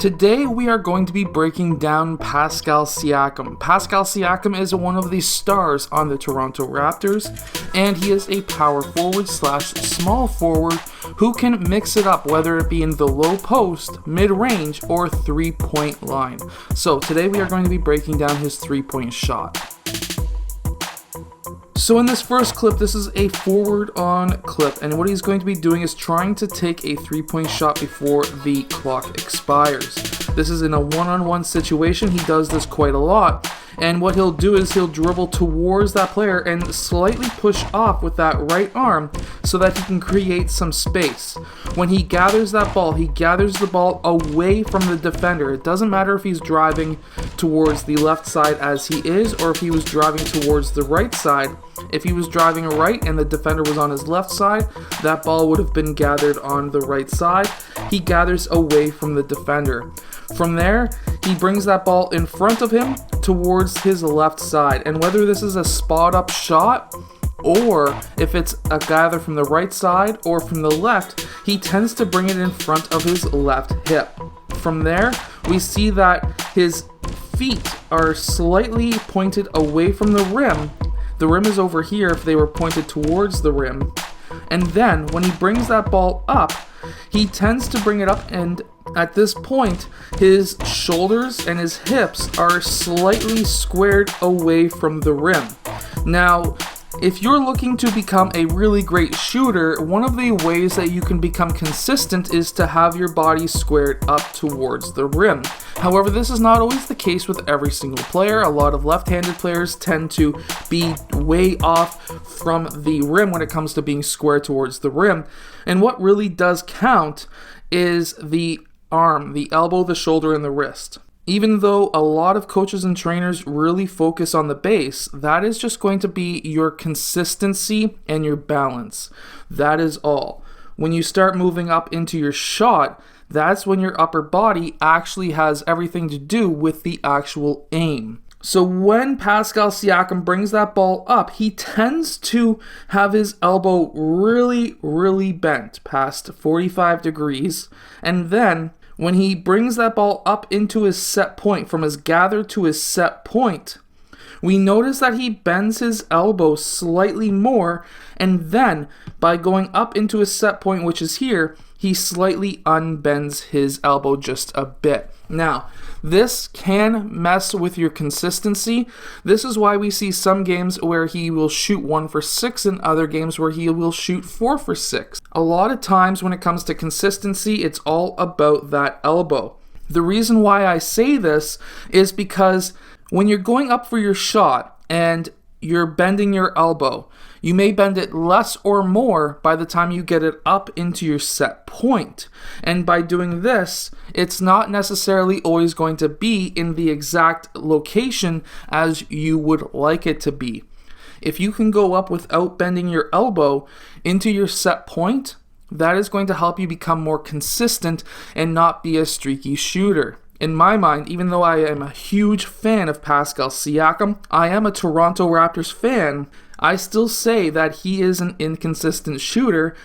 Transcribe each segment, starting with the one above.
Today we are going to be breaking down Pascal Siakam. Pascal Siakam is one of the stars on the Toronto Raptors, and he is a power forward / small forward who can mix it up, whether it be in the low post, mid-range, or three-point line. So today we are going to be breaking down his three-point shot. So in this first clip, this is a forward on clip, and what he's going to be doing is trying to take a three-point shot before the clock expires. This is in a one-on-one situation. He does this quite a lot, and what he'll do is he'll dribble towards that player and slightly push off with that right arm so that he can create some space. When he gathers that ball, he gathers the ball away from the defender. It doesn't matter if he's driving towards the left side as he is, or if he was driving towards the right side. If he was driving right and the defender was on his left side, that ball would have been gathered on the right side. He gathers away from the defender. From there, he brings that ball in front of him towards his left side. And whether this is a spot-up shot or if it's a gather from the right side or from the left, he tends to bring it in front of his left hip. From there, we see that his feet are slightly pointed away from the rim. The rim is over here if they were pointed towards the rim. And then when he brings that ball up, he tends to bring it up, and at this point, his shoulders and his hips are slightly squared away from the rim. Now, if you're looking to become a really great shooter, one of the ways that you can become consistent is to have your body squared up towards the rim. However, this is not always the case with every single player. A lot of left-handed players tend to be way off from the rim when it comes to being square towards the rim. And what really does count is the arm, the elbow, the shoulder, and the wrist. Even though a lot of coaches and trainers really focus on the base, that is just going to be your consistency and your balance. That is all. When you start moving up into your shot, that's when your upper body actually has everything to do with the actual aim. So when Pascal Siakam brings that ball up, he tends to have his elbow really bent past 45 degrees, and then when he brings that ball up into his set point, from his gather to his set point, we notice that he bends his elbow slightly more, and then by going up into his set point, which is here, he slightly unbends his elbow just a bit. Now, this can mess with your consistency. This is why we see some games where he will shoot 1 for 6 and other games where he will shoot 4 for 6. A lot of times when it comes to consistency, it's all about that elbow. The reason why I say this is because when you're going up for your shot and you're bending your elbow, you may bend it less or more by the time you get it up into your set point. And by doing this, it's not necessarily always going to be in the exact location as you would like it to be. If you can go up without bending your elbow into your set point, that is going to help you become more consistent and not be a streaky shooter. In my mind, even though I am a huge fan of Pascal Siakam, I am a Toronto Raptors fan, I still say that he is an inconsistent shooter,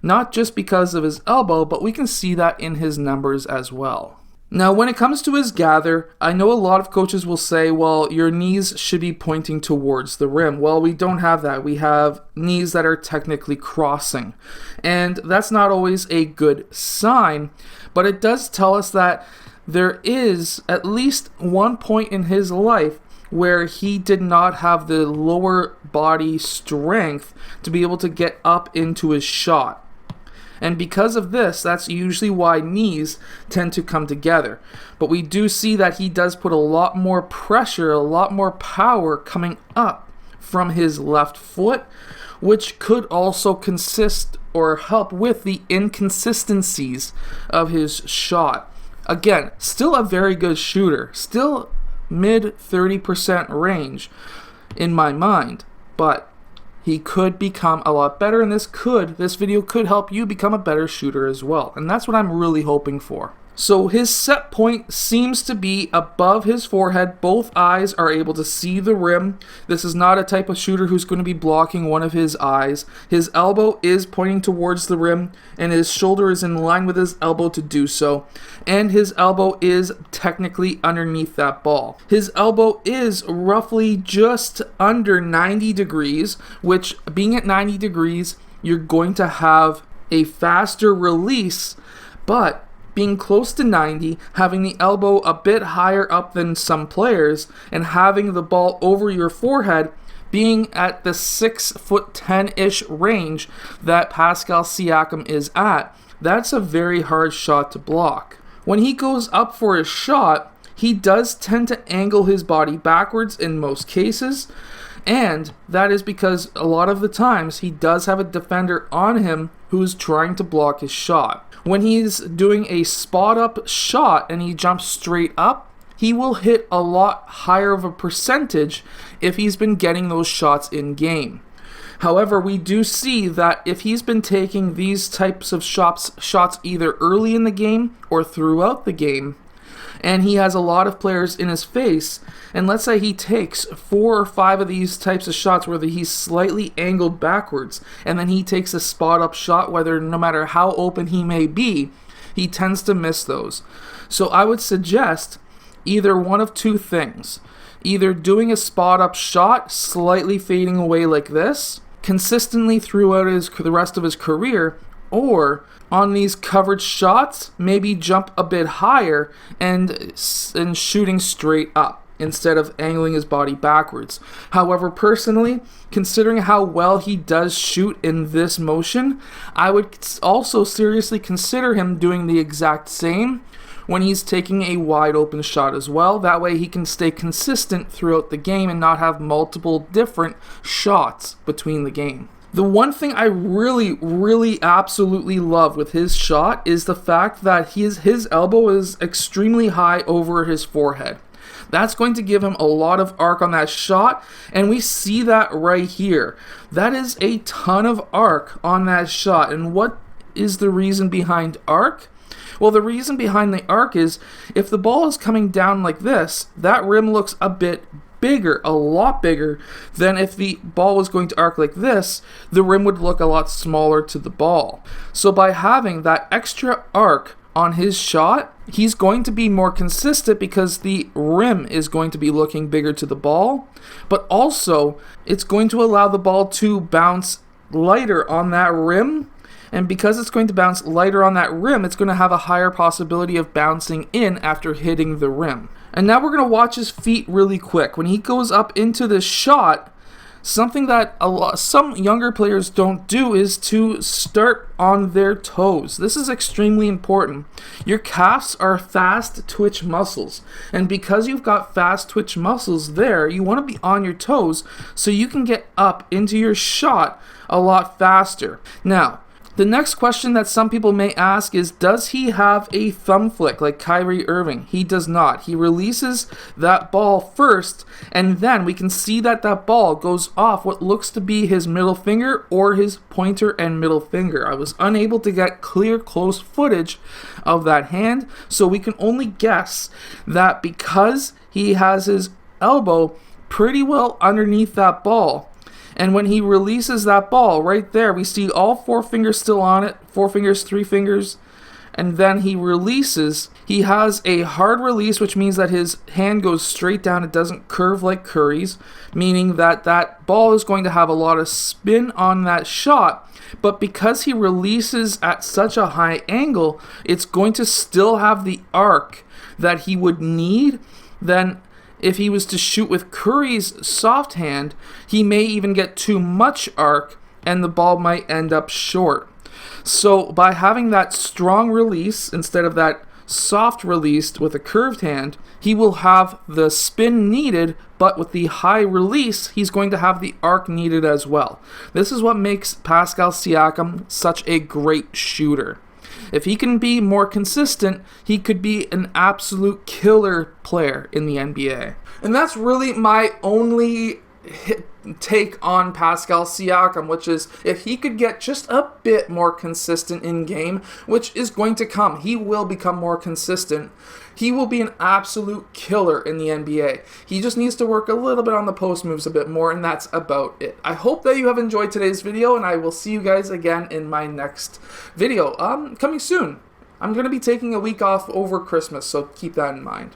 not just because of his elbow, but we can see that in his numbers as well. Now, when it comes to his gather, I know a lot of coaches will say, well, your knees should be pointing towards the rim. Well, we don't have that. We have knees that are technically crossing. And that's not always a good sign, but it does tell us that there is at least one point in his life where he did not have the lower body strength to be able to get up into his shot. And because of this, that's usually why knees tend to come together. But we do see that he does put a lot more pressure, a lot more power coming up from his left foot, which could also consist or help with the inconsistencies of his shot. Again, still a very good shooter, still mid 30% range in my mind, but he could become a lot better, and this video could help you become a better shooter as well, and that's what I'm really hoping for. So his set point seems to be above his forehead. Both eyes are able to see the rim. This is not a type of shooter who's going to be blocking one of his eyes. His elbow is pointing towards the rim, and his shoulder is in line with his elbow to do so. And his elbow is technically underneath that ball. His elbow is roughly just under 90 degrees, which, being at 90 degrees, you're going to have a faster release, but being close to 90, having the elbow a bit higher up than some players, and having the ball over your forehead, being at the 6'10"-ish range that Pascal Siakam is at, that's a very hard shot to block. When he goes up for his shot, he does tend to angle his body backwards in most cases, and that is because a lot of the times he does have a defender on him who's trying to block his shot. When he's doing a spot-up shot and he jumps straight up, he will hit a lot higher of a percentage if he's been getting those shots in game. However, we do see that if he's been taking these types of shots either early in the game or throughout the game, and he has a lot of players in his face, and let's say he takes 4 or 5 of these types of shots where he's slightly angled backwards, and then he takes a spot-up shot, no matter how open he may be, he tends to miss those. So I would suggest either one of two things. Either doing a spot-up shot, slightly fading away like this, consistently throughout the rest of his career, or on these covered shots, maybe jump a bit higher and shooting straight up instead of angling his body backwards. However, personally, considering how well he does shoot in this motion, I would also seriously consider him doing the exact same when he's taking a wide open shot as well. That way he can stay consistent throughout the game and not have multiple different shots between the game. The one thing I really absolutely love with his shot is the fact that his elbow is extremely high over his forehead. That's going to give him a lot of arc on that shot, and we see that right here. That is a ton of arc on that shot. And what is the reason behind arc? Well, the reason behind the arc is if the ball is coming down like this, that rim looks a bit bigger, a lot bigger than if the ball was going to arc like this, the rim would look a lot smaller to the ball. So by having that extra arc on his shot, he's going to be more consistent because the rim is going to be looking bigger to the ball, but also it's going to allow the ball to bounce lighter on that rim. And because it's going to bounce lighter on that rim, it's going to have a higher possibility of bouncing in after hitting the rim. And now we're going to watch his feet really quick. When he goes up into this shot, something that some younger players don't do is to start on their toes. This is extremely important. Your calves are fast twitch muscles, and because you've got fast twitch muscles there, you want to be on your toes so you can get up into your shot a lot faster. Now, the next question that some people may ask is, does he have a thumb flick like Kyrie Irving? He does not. He releases that ball first, and then we can see that that ball goes off what looks to be his middle finger or his pointer and middle finger. I was unable to get clear, close footage of that hand, so we can only guess that because he has his elbow pretty well underneath that ball, and when he releases that ball, right there, we see all 4 fingers still on it, 4 fingers, 3 fingers, and then he releases. He has a hard release, which means that his hand goes straight down. It doesn't curve like Curry's, meaning that that ball is going to have a lot of spin on that shot, but because he releases at such a high angle, it's going to still have the arc that he would need. Then if he was to shoot with Curry's soft hand, he may even get too much arc and the ball might end up short. So by having that strong release instead of that soft release with a curved hand, he will have the spin needed, but with the high release, he's going to have the arc needed as well. This is what makes Pascal Siakam such a great shooter. If he can be more consistent, he could be an absolute killer player in the NBA. And that's really my only take on Pascal Siakam, which is if he could get just a bit more consistent in game, which is going to come. He will become more consistent. He will be an absolute killer in the NBA. He just needs to work a little bit on the post moves a bit more, and that's about it. I hope that you have enjoyed today's video, and I will see you guys again in my next video. Coming soon. I'm going to be taking a week off over Christmas, so keep that in mind.